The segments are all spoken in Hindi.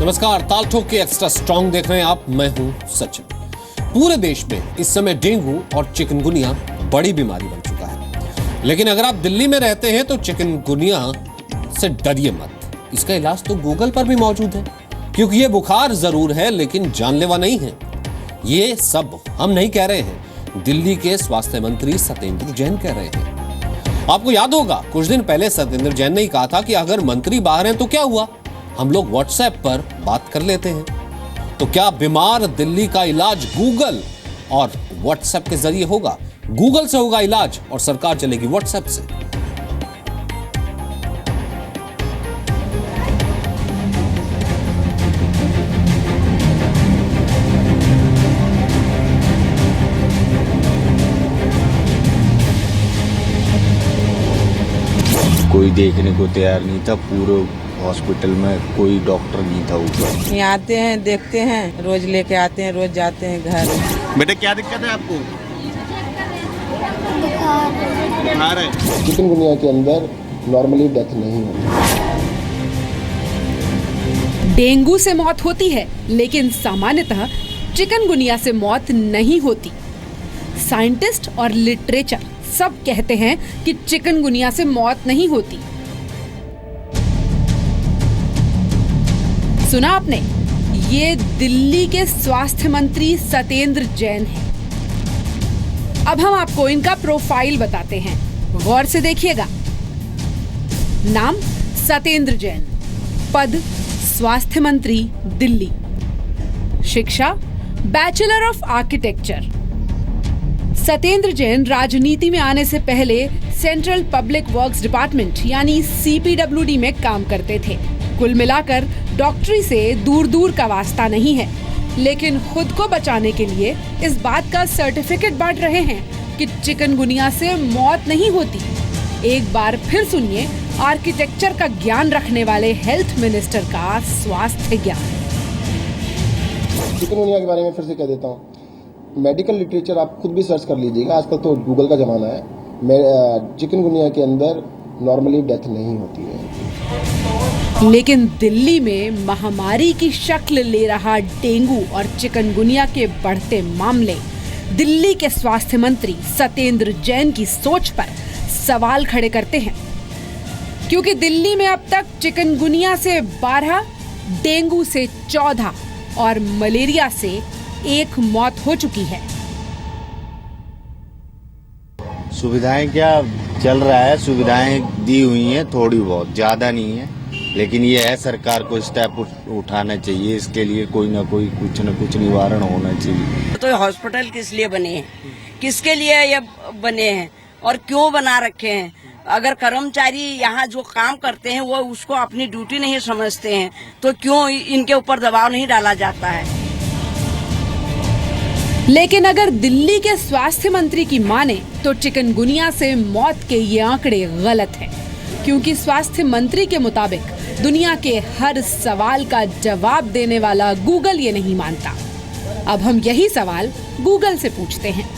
नमस्कार, ताल ठोक के एक्स्ट्रा स्ट्रॉन्ग देख रहे हैं आप। मैं हूं सचिन। पूरे देश में इस समय डेंगू और चिकनगुनिया बड़ी बीमारी बन चुका है, लेकिन अगर आप दिल्ली में रहते हैं तो चिकनगुनिया से डरिए मत। इसका इलाज तो गूगल पर भी मौजूद है, क्योंकि ये बुखार जरूर है लेकिन जानलेवा नहीं है। ये सब हम नहीं कह रहे हैं, दिल्ली के स्वास्थ्य मंत्री सत्येंद्र जैन कह रहे हैं। आपको याद होगा, कुछ दिन पहले सत्येंद्र जैन ने कहा था कि अगर मंत्री बाहर हैं तो क्या हुआ, हम लोग व्हाट्सएप पर बात कर लेते हैं। तो क्या बीमार दिल्ली का इलाज गूगल और व्हाट्सएप के जरिए होगा? गूगल से होगा इलाज और सरकार चलेगी व्हाट्सएप से। कोई देखने को तैयार नहीं था, पूरे हॉस्पिटल में कोई डॉक्टर नहीं था ऊपर। यहाँ आते हैं, देखते हैं, रोज लेके आते हैं, रोज जाते हैं घर। बेटा क्या दिक्कत है आपको? बुखार है। चिकनगुनिया के अंदर नॉर्मली डेथ नहीं होती। डेंगू से मौत होती है, लेकिन सामान्यतः चिकनगुनिया से मौत नहीं होती। साइंटिस्ट और लिटरेचर सब कहते हैं कि चिकनगुनिया से मौत नहीं होती। सुना आपने, ये दिल्ली के स्वास्थ्य मंत्री सत्येंद्र जैन हैं। अब हम आपको इनका प्रोफाइल बताते हैं, गौर से देखिएगा। नाम सत्येंद्र जैन, पद स्वास्थ्य मंत्री दिल्ली, शिक्षा bachelor of architecture. Satyendra Jain राजनीति में आने से पहले सेंट्रल पब्लिक वर्क्स डिपार्टमेंट यानी CPWD में काम करते थे। कुल मिलाकर डॉक्टरी से दूर दूर का वास्ता नहीं है, लेकिन खुद को बचाने के लिए इस बात का सर्टिफिकेट बांट रहे हैं कि चिकनगुनिया से मौत नहीं होती। एक बार फिर सुनिए आर्किटेक्चर का ज्ञान रखने वाले हेल्थ मिनिस्टर का स्वास्थ्य ज्ञान। चिकनगुनिया के बारे में फिर से कह देता हूँ, मेडिकल लिटरेचर आप खुद भी सर्च कर लीजिएगा, आजकल तो गूगल का जमाना है। चिकनगुनिया के अंदर नॉर्मली डेथ नहीं होती है। लेकिन दिल्ली में महामारी की शक्ल ले रहा डेंगू और चिकनगुनिया के बढ़ते मामले दिल्ली के स्वास्थ्य मंत्री सत्येंद्र जैन की सोच पर सवाल खड़े करते हैं, क्योंकि दिल्ली में अब तक चिकनगुनिया से 12, डेंगू से 14 और मलेरिया से 1 मौत हो चुकी है। सुविधाएं क्या चल रहा है, सुविधाएं दी हुई हैं, थोड़ी बहुत, ज्यादा नहीं है, लेकिन ये है सरकार को स्टेप उठाना चाहिए। इसके लिए कोई ना कोई कुछ न कुछ निवारण होना चाहिए। तो हॉस्पिटल किस लिए बने हैं, किसके लिए ये बने हैं और क्यों बना रखे हैं? अगर कर्मचारी यहाँ जो काम करते हैं वो उसको अपनी ड्यूटी नहीं समझते हैं तो क्यों इनके ऊपर दबाव नहीं डाला जाता है? लेकिन अगर दिल्ली के स्वास्थ्य मंत्री की माने तो चिकनगुनिया से मौत के ये आंकड़े गलत हैं, क्योंकि स्वास्थ्य मंत्री के मुताबिक दुनिया के हर सवाल का जवाब देने वाला गूगल ये नहीं मानता। अब हम यही सवाल गूगल से पूछते हैं।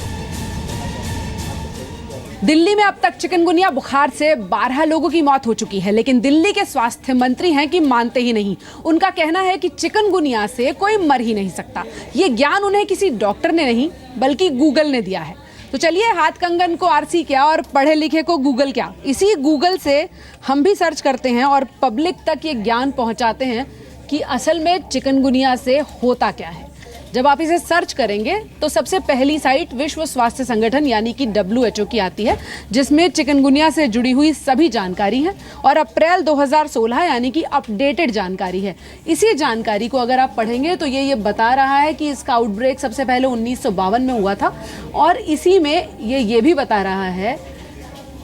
दिल्ली में अब तक चिकनगुनिया बुखार से 12 लोगों की मौत हो चुकी है, लेकिन दिल्ली के स्वास्थ्य मंत्री हैं कि मानते ही नहीं। उनका कहना है कि चिकनगुनिया से कोई मर ही नहीं सकता। ये ज्ञान उन्हें किसी डॉक्टर ने नहीं बल्कि गूगल ने दिया है। तो चलिए, हाथ कंगन को आरसी क्या और पढ़े लिखे को गूगल क्या, इसी गूगल से हम भी सर्च करते हैं और पब्लिक तक ये ज्ञान पहुंचाते हैं कि असल में चिकनगुनिया से होता क्या है। जब आप इसे सर्च करेंगे तो सबसे पहली साइट विश्व स्वास्थ्य संगठन यानी कि WHO की आती है, जिसमें चिकनगुनिया से जुड़ी हुई सभी जानकारी है और अप्रैल 2016 यानी कि अपडेटेड जानकारी है। इसी जानकारी को अगर आप पढ़ेंगे तो ये बता रहा है कि इसका आउटब्रेक सबसे पहले 1952 में हुआ था और इसी में ये भी बता रहा है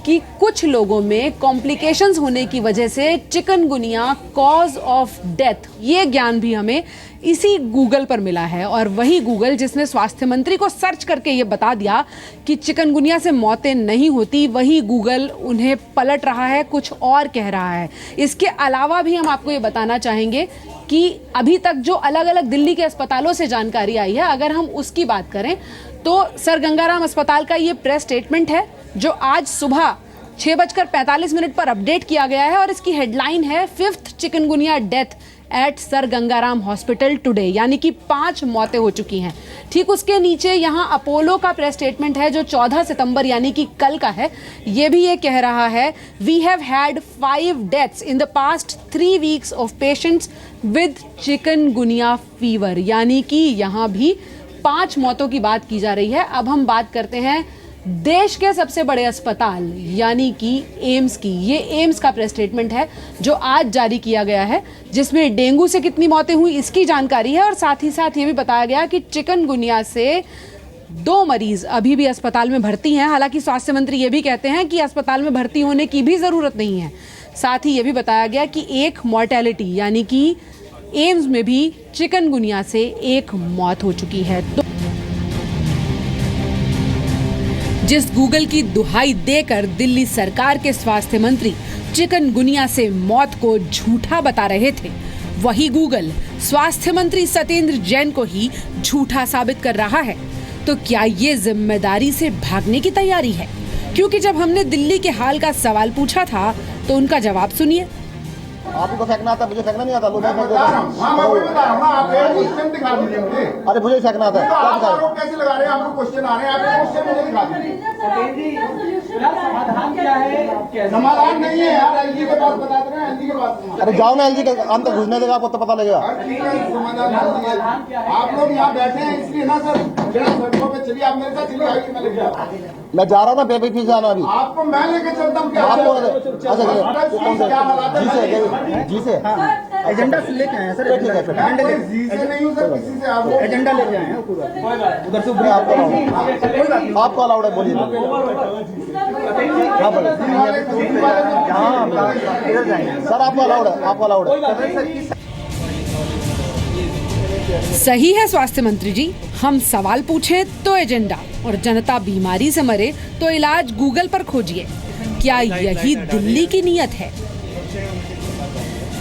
कि कुछ लोगों में कॉम्प्लिकेशंस होने की वजह से चिकनगुनिया कॉज ऑफ डेथ, ये ज्ञान भी हमें इसी गूगल पर मिला है। और वही गूगल जिसने स्वास्थ्य मंत्री को सर्च करके ये बता दिया कि चिकनगुनिया से मौतें नहीं होती, वही गूगल उन्हें पलट रहा है, कुछ और कह रहा है। इसके अलावा भी हम आपको ये बताना चाहेंगे कि अभी तक जो अलग अलग दिल्ली के अस्पतालों से जानकारी आई है, अगर हम उसकी बात करें तो सर गंगाराम अस्पताल का ये प्रेस स्टेटमेंट है जो आज सुबह 6:45 पर अपडेट किया गया है और इसकी हेडलाइन है 5th chikungunya death eight sir Gangaram hospital today, यानी कि 5 मौतें हो चुकी हैं। ठीक उसके नीचे यहाँ अपोलो का प्रेस स्टेटमेंट है जो 14 सितंबर यानी कि कल का है। ये भी ये कह रहा है, we have had 5 deaths in the past 3 weeks of patients with chikungunya fever, यानी कि यहाँ भी 5 मौतों की बात की जा रही है। अब हम बात करते हैं देश के सबसे बड़े अस्पताल यानी कि एम्स की। ये एम्स का प्रेस स्टेटमेंट है जो आज जारी किया गया है, जिसमें डेंगू से कितनी मौतें हुई इसकी जानकारी है और साथ ही साथ ये भी बताया गया कि चिकनगुनिया से 2 मरीज अभी भी अस्पताल में भर्ती हैं। हालांकि स्वास्थ्य मंत्री ये भी कहते हैं कि अस्पताल में भर्ती होने की भी जरूरत नहीं है। साथ ही ये भी बताया गया कि 1 मॉर्टेलिटी यानी कि एम्स में भी चिकनगुनिया से 1 मौत हो चुकी है। जिस गूगल की दुहाई देकर दिल्ली सरकार के स्वास्थ्य मंत्री चिकनगुनिया से मौत को झूठा बता रहे थे, वही गूगल स्वास्थ्य मंत्री सत्येंद्र जैन को ही झूठा साबित कर रहा है। तो क्या ये जिम्मेदारी से भागने की तैयारी है? क्योंकि जब हमने दिल्ली के हाल का सवाल पूछा था तो उनका जवाब सुनिए। आपको फेंकना आता, मुझे फेंकना नहीं आता। अरे मुझे फेंकना आता है। कैसे लगा रहे हैं? आपको क्वेश्चन आ रहे हैं, आपको क्वेश्चन मुझे दिखा दीजिए। समाधान क्या है? समाधान नहीं है यार, एलजी के पास बता देना, एलजी के पास। अरे जाओ ना, एलजी के अंदर घुसने देगा, आपको तो पता लगेगा। समाधान आप लोग यहाँ बैठे हैं इसलिए ना सर, सड़कों पे चलिए, आप मेरे साथ चलिए। मैं जा रहा हूँ ना, बेबी फीस जाना अभी। आपको मैं लेके चलता हूँ क्या? जी से एजेंडा लेके आए हैं सर। ठीक है सर, जी से नहीं हूँ सर, किसी से आप एजेंडा लेके आए हैं उधर से। आपको अलाउड है, बोलिए। सर आपको अलाउड है, आपको अलाउड है। सही है स्वास्थ्य मंत्री जी, हम सवाल पूछें तो एजेंडा और जनता बीमारी से मरे तो इलाज गूगल पर खोजिए। क्या यही दिल्ली की नीयत है?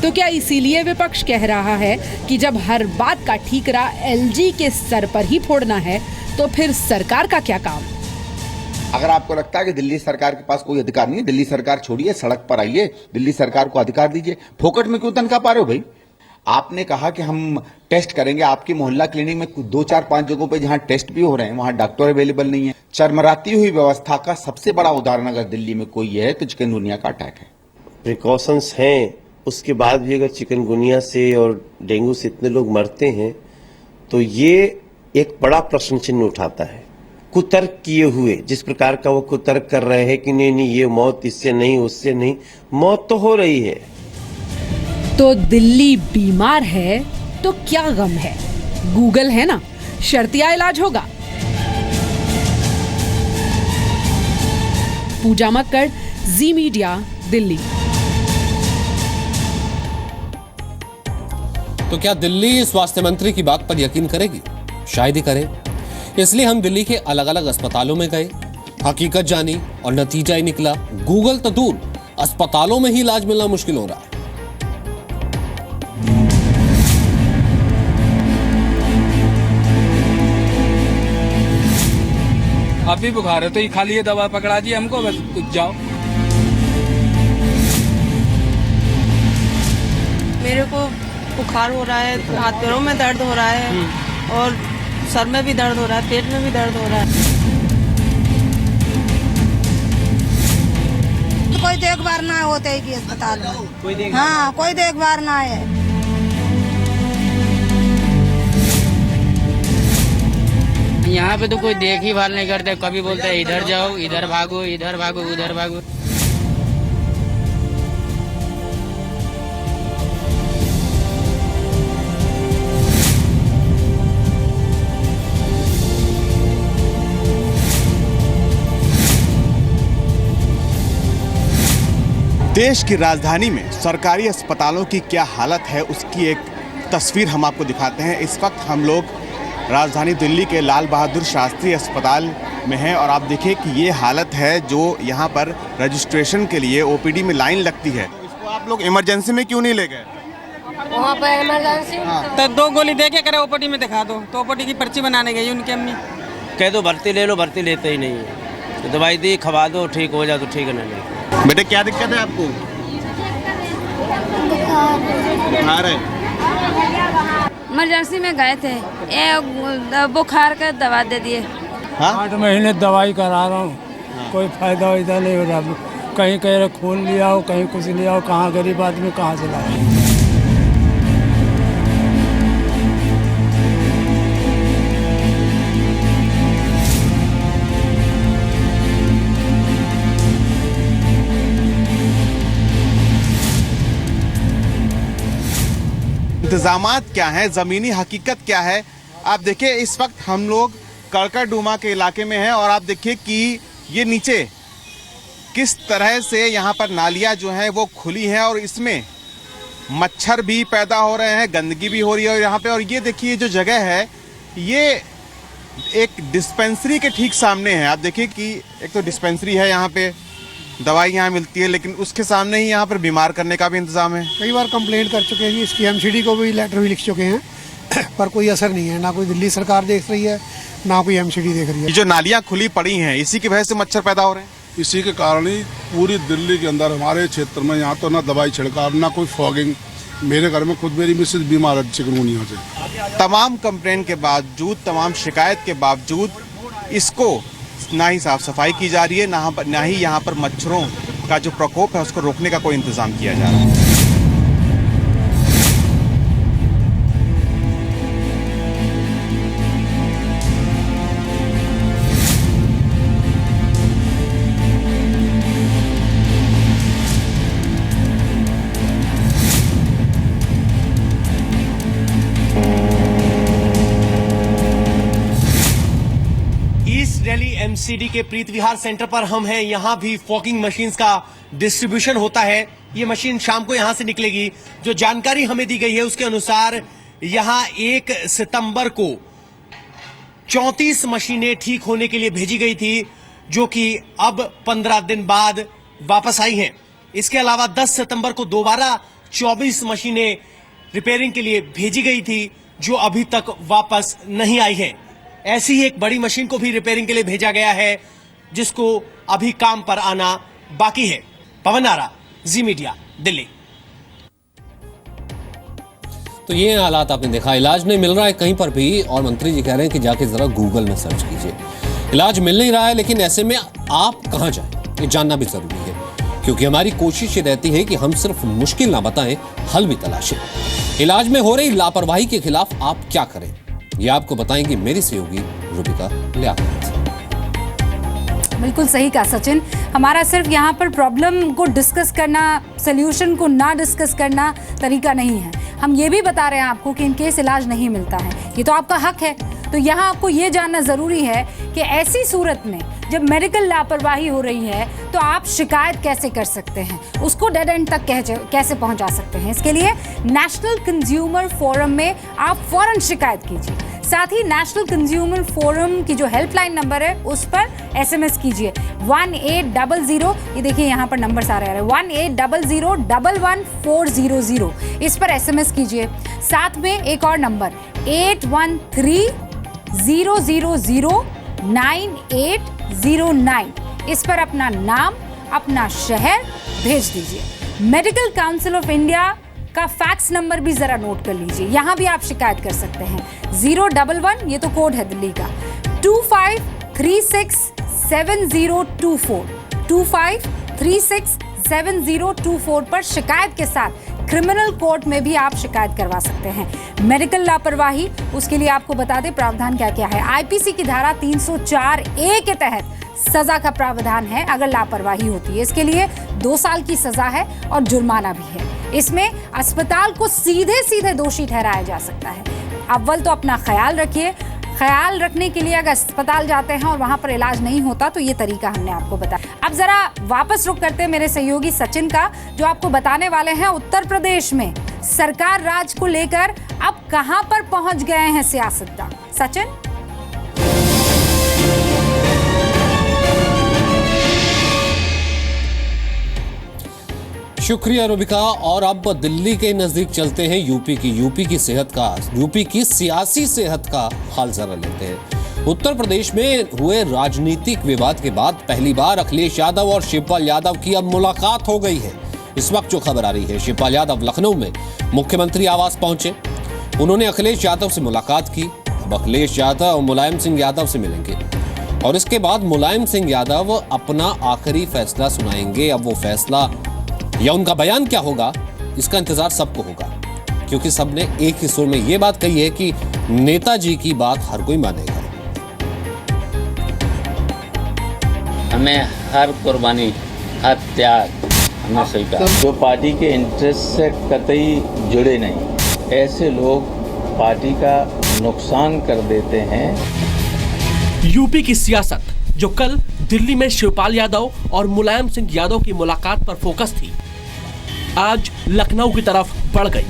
तो क्या इसीलिए विपक्ष कह रहा है कि जब हर बात का ठीकरा एलजी के सर पर ही फोड़ना है तो फिर सरकार का क्या काम? अगर आपको लगता है कि दिल्ली सरकार के पास कोई अधिकार नहीं है, दिल्ली सरकार छोड़िए, सड़क पर आइए, दिल्ली सरकार को अधिकार दीजिए। फोकट में क्यों तनख्वाह पा रहे हो भाई? आपने कहा कि हम टेस्ट करेंगे, आपकी मोहल्ला क्लिनिक में 2, 4, 5 जगहों पे जहां टेस्ट भी हो रहे हैं वहां डॉक्टर अवेलेबल नहीं है। चरमराती हुई व्यवस्था का सबसे बड़ा उदाहरण अगर दिल्ली में कोई है तो चिकनगुनिया का अटैक है। प्रिकॉशंस हैं, उसके बाद भी अगर चिकनगुनिया से और डेंगू से इतने लोग मरते हैं तो ये एक बड़ा प्रश्न चिन्ह उठाता है। कुतर्क किए हुए, जिस प्रकार का वो कुतर्क कर रहे हैं कि नहीं ये मौत इससे नहीं, उससे नहीं, मौत तो हो रही है। तो दिल्ली बीमार है तो क्या गम है? गूगल है ना, शर्तिया इलाज होगा। पूजा मक्कड़, जी मीडिया, दिल्ली। तो क्या दिल्ली स्वास्थ्य मंत्री की बात पर यकीन करेगी? शायद ही करे। इसलिए हम दिल्ली के अलग अलग अस्पतालों में गए, हकीकत जानी और नतीजा ही निकला, गूगल तो दूर, अस्पतालों में ही इलाज मिलना मुश्किल हो रहा है। अभी बुखार है तो ये खाली ये दवा पकड़ा दी हमको, बस कुछ जाओ। मेरे को बुखार हो रहा है, हाथ पैरों में दर्द हो रहा है और सर में भी दर्द हो रहा है, पेट में भी दर्द हो रहा है। कोई देखभाल ना होते है कि अस्पताल में, हाँ कोई देखभाल ना है। यहाँ पे तो कोई देखभाल नहीं करते, कभी बोलते हैं इधर जाओ, इधर भागो, इधर भागो, उधर भागो। देश की राजधानी में सरकारी अस्पतालों की क्या हालत है उसकी एक तस्वीर हम आपको दिखाते हैं। इस वक्त हम लोग राजधानी दिल्ली के लाल बहादुर शास्त्री अस्पताल में हैं और आप देखिए कि ये हालत है जो यहाँ पर रजिस्ट्रेशन के लिए ओपीडी में लाइन लगती है। इसको आप लोग इमरजेंसी में क्यों नहीं ले गए? वहाँ पर इमरजेंसी तो 2 गोली दे के करे ओपीडी में दिखा दो, तो ओपीडी की पर्ची बनाने गई उनकी अम्मी। कह दो भर्ती ले लो, भर्ती लेते ही नहीं है। तो दवाई दी, खवा दो, ठीक हो जाए तो ठीक है, नहीं। बेटे क्या दिक्कत है आपको? बुखार है। इमरजेंसी में गए थे, बुखार का दवा दे दिए। 8 महीने दवाई करा रहा हूँ, कोई फायदा वायदा नहीं हो रहा। कहीं कह रहे खून ले आओ, कहीं कुछ ले आओ, कहाँ गरीब आदमी कहाँ से लाए। इंतजामात क्या हैं, ज़मीनी हकीकत क्या है। आप देखिए इस वक्त हम लोग कड़कड़डूमा के इलाके में हैं और आप देखिए कि ये नीचे किस तरह से यहाँ पर नालियाँ जो हैं वो खुली हैं और इसमें मच्छर भी पैदा हो रहे हैं, गंदगी भी हो रही है यहाँ पे। और ये देखिए जो जगह है ये एक डिस्पेंसरी के ठीक सामने है। आप देखिए कि एक तो डिस्पेंसरी है, यहाँ पे दवाई यहाँ मिलती है, लेकिन उसके सामने ही यहाँ पर बीमार करने का भी इंतजाम है। कई बार कंप्लेंट कर चुके हैं, इसकी एमसीडी को भी लेटर भी लिख चुके हैं, पर कोई असर नहीं है। ना कोई दिल्ली सरकार देख रही है, ना कोई एमसीडी देख रही है। ये जो नालियाँ खुली पड़ी हैं इसी की वजह से मच्छर पैदा हो रहे हैं। इसी के कारण ही पूरी दिल्ली के अंदर हमारे क्षेत्र में यहाँ तो ना दवाई छिड़काव, ना कोई फॉगिंग। मेरे घर में खुद मेरी मिसेज बीमार है चिकनगुनिया से। तमाम कंप्लेंट के बावजूद, तमाम शिकायत के बावजूद इसको ना ही साफ सफाई की जा रही है, ना ही यहाँ पर मच्छरों का जो प्रकोप है उसको रोकने का कोई इंतजाम किया जा रहा है। दिल्ली एमसीडी के प्रीत विहार सेंटर पर हम हैं। यहाँ भी फॉगिंग मशीन्स का डिस्ट्रीब्यूशन होता है। ये मशीन शाम को यहाँ से निकलेगी। जो जानकारी हमें दी गई है उसके अनुसार यहाँ 1 सितंबर को 34 मशीनें ठीक होने के लिए भेजी गई थी, जो कि अब 15 दिन बाद वापस आई हैं। इसके अलावा 10 सितंबर को दोबारा 24 मशीनें रिपेयरिंग के लिए भेजी गई थी, जो अभी तक वापस नहीं आई हैं। ऐसी ही एक बड़ी मशीन को भी रिपेयरिंग के लिए भेजा गया है, जिसको अभी काम पर आना बाकी है। पवन आरा, जी मीडिया, दिल्ली। तो ये हालात आपने देखा, इलाज नहीं मिल रहा है कहीं पर भी, और मंत्री जी कह रहे हैं कि जाके जरा गूगल में सर्च कीजिए। इलाज मिल नहीं रहा है, लेकिन ऐसे में आप कहां जाएं ये जानना भी जरूरी है, क्योंकि हमारी कोशिश ये रहती है कि हम सिर्फ मुश्किल ना बताएं, हल भी तलाशें। इलाज में हो रही लापरवाही के खिलाफ आप क्या करें, ये आपको बताएंगी मेरी सहयोगी रूबिका लियाकत। बिल्कुल सही कहा सचिन। हमारा सिर्फ यहाँ पर प्रॉब्लम को डिस्कस करना, सल्यूशन को ना डिस्कस करना तरीका नहीं है। हम ये भी बता रहे हैं आपको कि इन केस इलाज नहीं मिलता है, ये तो आपका हक है। तो यहाँ आपको ये जानना ज़रूरी है कि ऐसी सूरत में जब मेडिकल लापरवाही हो रही है तो आप शिकायत कैसे कर सकते हैं, उसको डेड एंड तक कैसे पहुंचा सकते हैं। इसके लिए नेशनल कंज्यूमर फोरम में आप फौरन शिकायत कीजिए। साथ ही नेशनल कंज्यूमर फोरम की जो हेल्पलाइन नंबर है उस पर एसएमएस कीजिए 1800। ये देखिए यहाँ पर नंबर आ रहा है 1800111400। इस पर एसएमएस कीजिए। साथ में एक और नंबर 8130009809। इस पर अपना नाम, अपना शहर भेज दीजिए। मेडिकल काउंसिल ऑफ इंडिया का फैक्स नंबर भी जरा नोट कर लीजिए, यहां भी आप शिकायत कर सकते हैं 011, ये तो कोड है दिल्ली का, 25367024 25367024 पर शिकायत के साथ क्रिमिनल कोर्ट में भी आप शिकायत करवा सकते हैं। मेडिकल लापरवाही, उसके लिए आपको बता दें प्रावधान क्या क्या है। आईपीसी की धारा 304A के तहत सजा का प्रावधान है अगर लापरवाही होती है। इसके लिए 2 साल की सजा है और जुर्माना भी है। इसमें अस्पताल को सीधे सीधे दोषी ठहराया जा सकता है। अव्वल तो अपना ख्याल रखिए। ख्याल रखने के लिए अगर अस्पताल जाते हैं और वहां पर इलाज नहीं होता तो ये तरीका हमने आपको बताया। अब जरा वापस रुख करते हैं मेरे सहयोगी सचिन का, जो आपको बताने वाले हैं उत्तर प्रदेश में सरकार राज को लेकर अब कहां पर पहुंच गए हैं सियासतदान। सचिन। शुक्रिया रूबिका। और अब दिल्ली के नजदीक चलते हैं यूपी की सियासी सेहत का हाल जरा लेते हैं। उत्तर प्रदेश में हुए राजनीतिक विवाद के बाद पहली बार अखिलेश यादव और शिवपाल यादव की अब मुलाकात हो गई है। इस वक्त जो खबर आ रही है, शिवपाल यादव लखनऊ में मुख्यमंत्री आवास पहुंचे। उन्होंने अखिलेश यादव से मुलाकात की। अब अखिलेश यादव और मुलायम सिंह यादव से मिलेंगे और इसके बाद मुलायम सिंह यादव अपना आखिरी फैसला सुनाएंगे। अब वो फैसला या उनका बयान क्या होगा, इसका इंतजार सबको होगा, क्योंकि सबने एक ही सुर में ये बात कही है कि नेताजी की बात हर कोई मानेगा। हमें हर कुर्बानी, हर त्याग हमें स्वीकार। जो पार्टी के इंटरेस्ट से कतई जुड़े नहीं, ऐसे लोग पार्टी का नुकसान कर देते हैं। यूपी की सियासत जो कल दिल्ली में शिवपाल यादव और मुलायम सिंह यादव की मुलाकात पर फोकस थी, आज लखनऊ की तरफ बढ़ गई।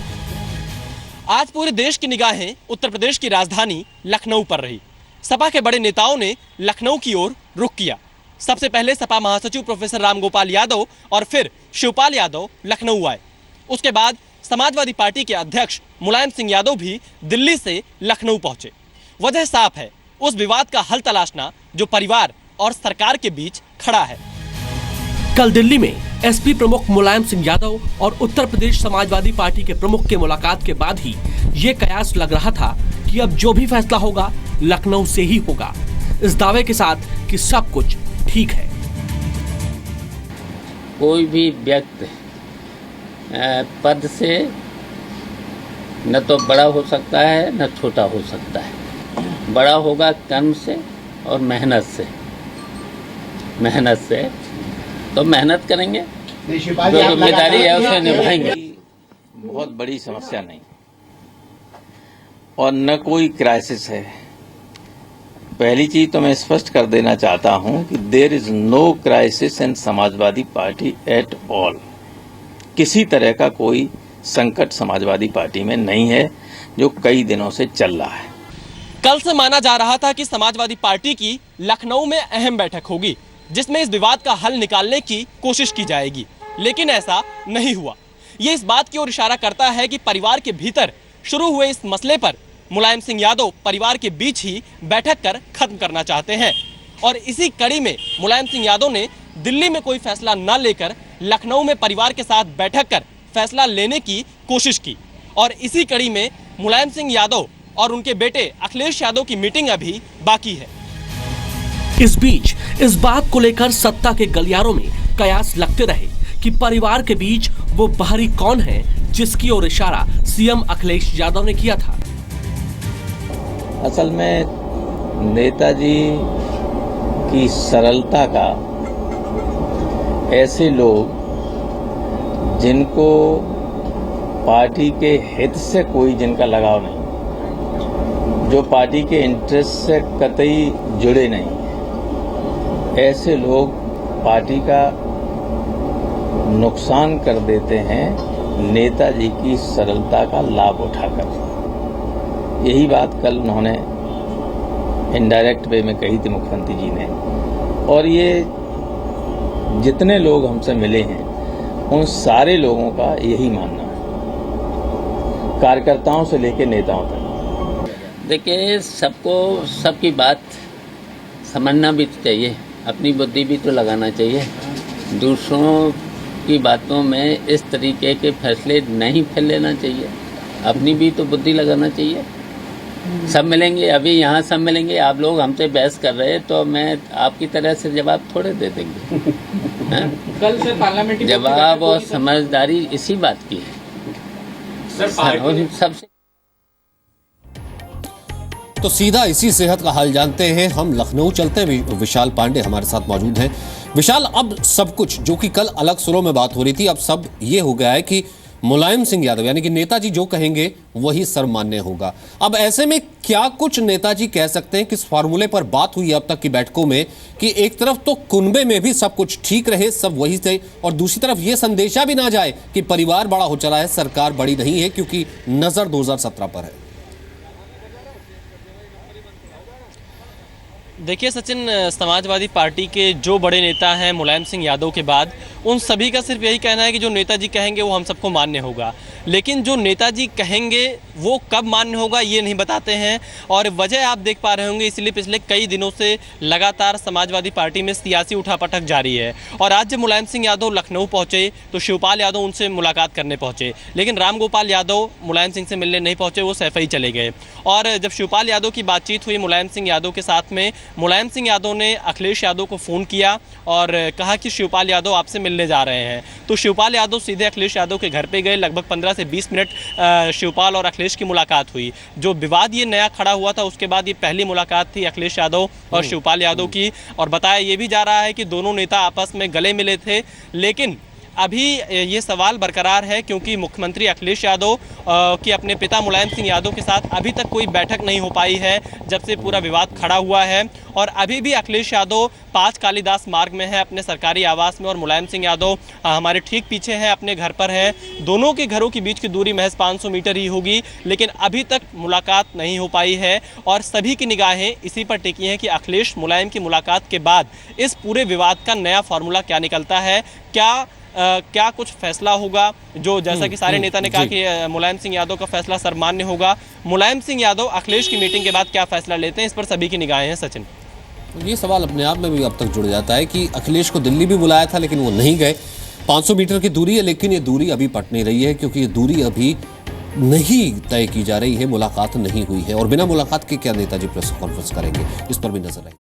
आज पूरे देश की निगाहें उत्तर प्रदेश की राजधानी लखनऊ पर रही। सपा के बड़े नेताओं ने लखनऊ की ओर रुख किया। सबसे पहले सपा महासचिव प्रोफेसर रामगोपाल यादव और फिर शिवपाल यादव लखनऊ आए। उसके बाद समाजवादी पार्टी के अध्यक्ष मुलायम सिंह यादव भी दिल्ली से लखनऊ पहुंचे। वजह साफ है, उस विवाद का हल तलाशना जो परिवार और सरकार के बीच खड़ा है। कल दिल्ली में एसपी प्रमुख मुलायम सिंह यादव और उत्तर प्रदेश समाजवादी पार्टी के प्रमुख के मुलाकात के बाद ही ये कयास लग रहा था कि अब जो भी फैसला होगा लखनऊ से ही होगा, इस दावे के साथ कि सब कुछ ठीक है। कोई भी व्यक्ति पद से न तो बड़ा हो सकता है न छोटा हो सकता है। बड़ा होगा कर्म से और मेहनत से। तो मेहनत करेंगे, जो जिम्मेदारी है उसे निभाएंगे। बहुत बड़ी समस्या नहीं और न कोई क्राइसिस है। पहली चीज तो मैं स्पष्ट कर देना चाहता हूं कि there is no crisis in Samajwadi Party at all. किसी तरह का कोई संकट समाजवादी पार्टी में नहीं है जो कई दिनों से चल रहा है। कल से माना जा रहा था कि समाजवादी पार्टी की लखनऊ में अहम बैठक होगी जिसमें इस विवाद का हल निकालने की कोशिश की जाएगी, लेकिन ऐसा नहीं हुआ। ये इस बात की ओर इशारा करता है कि परिवार के भीतर शुरू हुए इस मसले पर मुलायम सिंह यादव परिवार के बीच ही बैठक कर खत्म करना चाहते हैं और इसी कड़ी में मुलायम सिंह यादव ने दिल्ली में कोई फैसला न लेकर लखनऊ में परिवार के साथ बैठक कर फैसला लेने की कोशिश की और इसी कड़ी में मुलायम सिंह यादव और उनके बेटे अखिलेश यादव की मीटिंग अभी बाकी है। इस बीच इस बात को लेकर सत्ता के गलियारों में कयास लगते रहे कि परिवार के बीच वो बाहरी कौन है जिसकी ओर इशारा सीएम अखिलेश यादव ने किया था। असल में नेताजी की सरलता का ऐसे लोग जिनको पार्टी के हित से कोई जिनका लगाव नहीं, जो पार्टी के इंटरेस्ट से कतई जुड़े नहीं, ऐसे लोग पार्टी का नुकसान कर देते हैं नेताजी की सरलता का लाभ उठाकर। यही बात कल उन्होंने इनडायरेक्ट वे में कही थी मुख्यमंत्री जी ने, और ये जितने लोग हमसे मिले हैं उन सारे लोगों का यही मानना है, कार्यकर्ताओं से लेकर नेताओं तक। देखिए, सबको सबकी बात समझना भी चाहिए, अपनी बुद्धि भी तो लगाना चाहिए। दूसरों की बातों में इस तरीके के फैसले नहीं फैल लेना चाहिए, अपनी भी तो बुद्धि लगाना चाहिए। सब मिलेंगे, अभी यहाँ सब मिलेंगे, आप लोग हमसे बहस कर रहे हैं तो मैं आपकी तरह से जवाब थोड़े दे देंगे। कल से पार्लियामेंट जवाब और समझदारी इसी बात की है सबसे। तो सीधा इसी सेहत का हाल जानते हैं, हम लखनऊ चलते हैं। विशाल पांडे हमारे साथ मौजूद हैं। विशाल, अब सब कुछ जो कि कल अलग सुरों में बात हो रही थी, अब सब ये हो गया है कि मुलायम सिंह यादव यानी कि नेताजी जो कहेंगे वही सर्वमान्य होगा। अब ऐसे में क्या कुछ नेताजी कह सकते हैं, किस फार्मूले पर बात हुई अब तक की बैठकों में कि एक तरफ तो कुनबे में भी सब कुछ ठीक रहे, सब वही थे, और दूसरी तरफ ये संदेशा भी ना जाए कि परिवार बड़ा हो चला है, सरकार बड़ी नहीं है, क्योंकि नजर 2017 पर है। देखिए सचिन, समाजवादी पार्टी के जो बड़े नेता हैं मुलायम सिंह यादव के बाद उन सभी का सिर्फ यही कहना है कि जो नेताजी कहेंगे वो हम सबको मान्य होगा, लेकिन जो नेताजी कहेंगे वो कब मान्य होगा ये नहीं बताते हैं। और वजह आप देख पा रहे होंगे, इसलिए पिछले कई दिनों से लगातार समाजवादी पार्टी में सियासी उठापटक जारी है। और आज जब मुलायम सिंह यादव लखनऊ पहुंचे तो शिवपाल यादव उनसे मुलाकात करने पहुंचे, लेकिन रामगोपाल यादव मुलायम सिंह से मिलने नहीं पहुंचे, वो सैफई चले गए। और जब शिवपाल यादव की बातचीत हुई मुलायम सिंह यादव के साथ में, मुलायम सिंह यादव ने अखिलेश यादव को फ़ोन किया और कहा कि शिवपाल यादव आपसे मिलने जा रहे हैं। तो शिवपाल यादव सीधे अखिलेश यादव के घर पे गए। लगभग 15 से 20 मिनट शिवपाल और अखिलेश की मुलाकात हुई। जो विवाद ये नया खड़ा हुआ था उसके बाद ये पहली मुलाकात थी अखिलेश यादव और शिवपाल यादव की। और बताया ये भी जा रहा है कि दोनों नेता आपस में गले मिले थे, लेकिन अभी ये सवाल बरकरार है क्योंकि मुख्यमंत्री अखिलेश यादव की अपने पिता मुलायम सिंह यादव के साथ अभी तक कोई बैठक नहीं हो पाई है जब से पूरा विवाद खड़ा हुआ है। और अभी भी अखिलेश यादव 5 कालीदास मार्ग में है अपने सरकारी आवास में, और मुलायम सिंह यादव हमारे ठीक पीछे हैं, अपने घर पर हैं। दोनों के घरों के बीच की दूरी महज 500 मीटर ही होगी, लेकिन अभी तक मुलाकात नहीं हो पाई है। और सभी की निगाहें इसी पर टिकी हैं कि अखिलेश मुलायम की मुलाकात के बाद इस पूरे विवाद का नया फार्मूला क्या निकलता है, क्या कुछ फैसला होगा। जो जैसा कि सारे नेता ने कहा कि मुलायम सिंह यादव का फैसला सर्वमान्य होगा, मुलायम सिंह यादव अखिलेश की मीटिंग के बाद क्या फैसला लेते हैं, इस पर सभी की निगाहें हैं। सचिन, ये सवाल अपने आप में भी अब तक जुड़ जाता है कि अखिलेश को दिल्ली भी बुलाया था लेकिन वो नहीं गए। 500 मीटर की दूरी है, लेकिन ये दूरी अभी पट नहीं रही है क्योंकि ये दूरी अभी नहीं तय की जा रही है, मुलाकात नहीं हुई है। और बिना मुलाकात के क्या नेताजी प्रेस कॉन्फ्रेंस करेंगे, इस पर भी नजर आएगी।